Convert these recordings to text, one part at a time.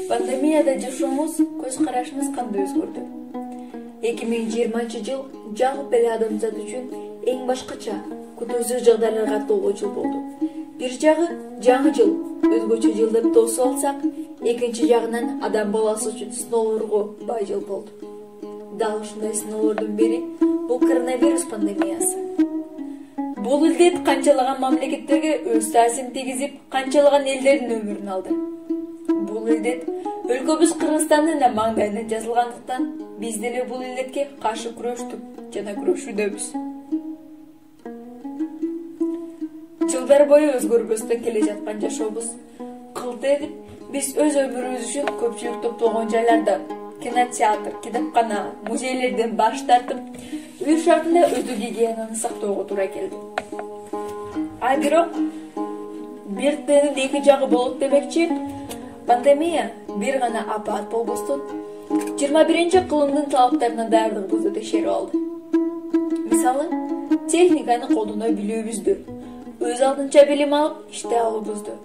Pandemiyada жашообуз, көз карашыбыз кандай өзгөрдү? 2020 жыл жалпы эле адамзат үчүн эң башкача, күтүүсүз жагдайларга толуу жыл болду. Бир жагы жаңы жыл, өзгөчө жыл деп тосуп алсак, экинчи жагынан адам баласы үчүн сыноолорго бай жыл болду. Дал ушундай сыноолордун бири бул коронавирус пандемиясы. Бул илдет канчалаган мамлекеттерге өз таасирин тийгизип, канчалаган элдердин өмүрүн алды. Бул илдет өлкөбүз Кыргызстандын да маңдайына жазылгандыктан, биз деле бул илдетке каршы күрөштүк жана күрөшүүдөбүз. Жылдар бою өзгөрбөстөн келе жаткан жашообуз кылт эдип, биз өз өмүрүбүз үчүн көпчүлүк топтолгон жайлардан, кинотеатр, китапкана, музейлерден баш тартып, үй шартында өтүү гигиенаны сактоого туура келди. Бирок бир тыйынын эки жагы болот демекчи, пандемия бир гана апаат болбостон, 21-кылымдын талаптарына даярдыгыбызды текшерип алды. Мисалы, техниканы колдоно билүүбүздү, өз алдынча билим алып, иштей алуубузду.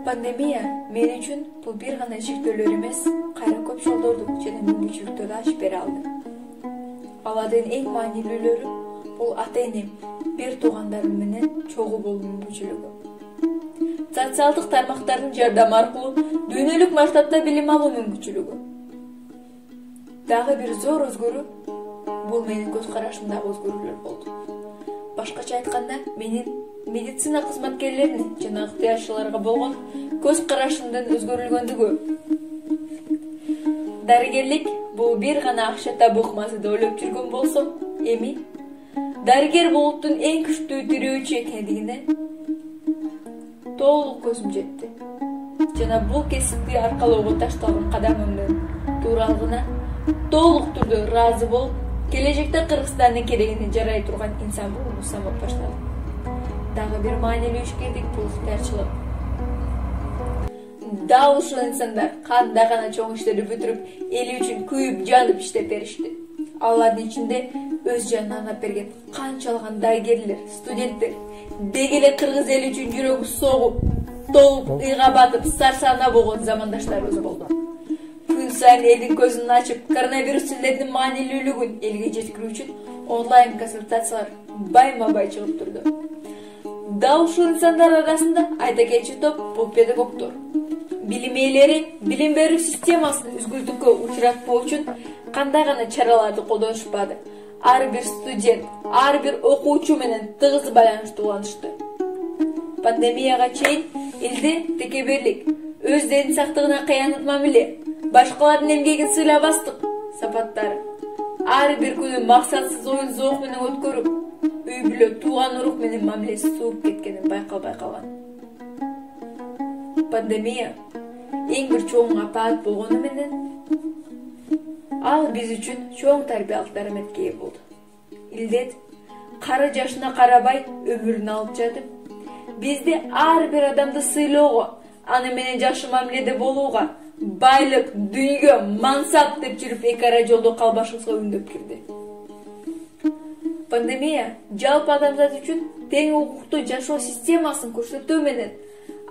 Пандемия мен үчүн бул бир гана чектөөлөр эмес, кайра көп жолдорду жана мүмкүнчүлүктөрдү ачып бере алды. Алардын эң маанилүүлөрү бул ата-энем, бир туугандарым менен чогуу болуу мүмкүнчүлүгү. Социалдык тармактардын жардамы аркылуу дүйнөлүк масштабта билим алуу мүмкүнчүлүгү. Дагы бир зор өзгөрүү бул менин көз карашымдагы өзгөрүүлөр болду. Башкача айтканда, менин медицина кызматкерлерине жана ыктыярчыларга болгон көз карашымдын өзгөрүлгөндүгү. Дарыгерлик бул бир гана акча табуу ыкмасы деп ойлоп жүргөн болсом, эми дарыгер бул улуттун эң күчтүү тирөөчү экендигине толук көзүм жетти. Жана бул кесипти аркалоого ташталган кадамымдын тууралыгына толук түрдө ыраазы болуп, келечекте Кыргызстандын керегине жарай турган инсан болууну самап баштадым. Дагы бир маанилүү ишкердик бул ыктыярчылык. Дал ушул инсандар кандай гана чоң иштерди бүтүрүп, эли үчүн күйүп, жанып иштеп беришти. Алардын ичинде өз жанын арнап берген канчалаган дарыгерлер, студенттер, деги эле кыргыз эли үчүн жүрөгү согуп, толуп ыйга батып, сарсана болгон замандаштарыбыз болду. Күн сайын элдин көзүн ачып, коронавирус илдетинин маанилүүлүгүн элге жеткирүү үчүн онлайн консультациялар байма-бай чыгып турду. Дал ушул инсандар арасында айта кетчү топ бул педагогдор. Билим ээлери билим берүү системасын үзгүлтүккө учуратпоо үчүн кандай гана чараларды колдонушпады. Ар бир студент, ар бир окуучу менен тыгыз байланышта уланышты. Пандемияга чейин элде текеберлик, өз ден сактыгына кыянат мамиле, башкалардын эмгегин сыйлабастык сапаттары, ар бир күнү максатсыз оюн зоок менен өткөрүп, үй бүлө, тууган урук менен мамилеси сууп кеткени байкалбай калган. Пандемия эң бир чоң апаат болгону менен ал биз үчүн чоң тарбиялык дараметке ээ болду. Илдет кары жашына карабай өмүрүн алып жатып, бизди ар бир адамды сыйлоого, аны менен жакшы мамиледе болууга, байлык, дүйнөгө, мансап деп жүрүп эки ара жолдо калбашыбызга үндөп кирди. Пандемия жалпы адамзат үчүн тең укуктуу жашоо системасын көрсөтүү менен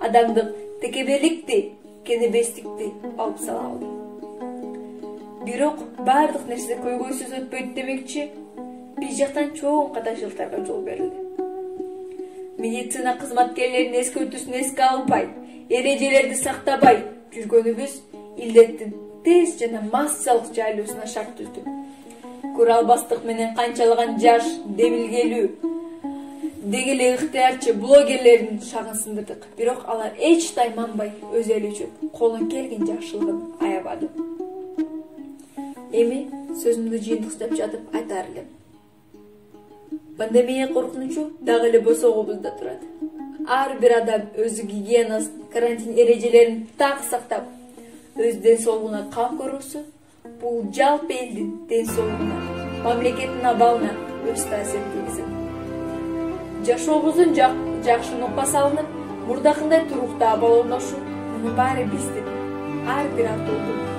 адамдык текеберликти, кенебестикти алып сала алды. Бирок бардык нерсе көйгөйсүз өтпөйт демекчи, биз жактан чоң катачылыктарга жол берилди. Медицина кызматкерлеринин эскертүүсүн эске албай, эрежелерди сактабай жүргөнүбүз илдеттин тез жана массалык жайылуусуна шарт түздү. Көрө албастык менен канчалаган жаш, демилгелүү, деги эле ыктыярчы блогерлердин шагын сындырдык. Бирок алар эч тайманбай өз эли үчүн колунан келген жакшылыгын аябады. Эми сөзүмдү жыйынтыктап жатып айтар элем. Пандемия коркунучу дагы эле босогубузда турат. Ар бир адам өзү гигиенасын, карантин эрежелерин так сактап, өз ден соолугуна кам көрүүсү бул жалпы элдин ден соолугуна, мамлекеттин абалына өз таасирин тийгизет. Жашообуздун жакшы нукка салынып, мурдакындай туруктуу абал орношу, муну баары биздин ар бир автоодун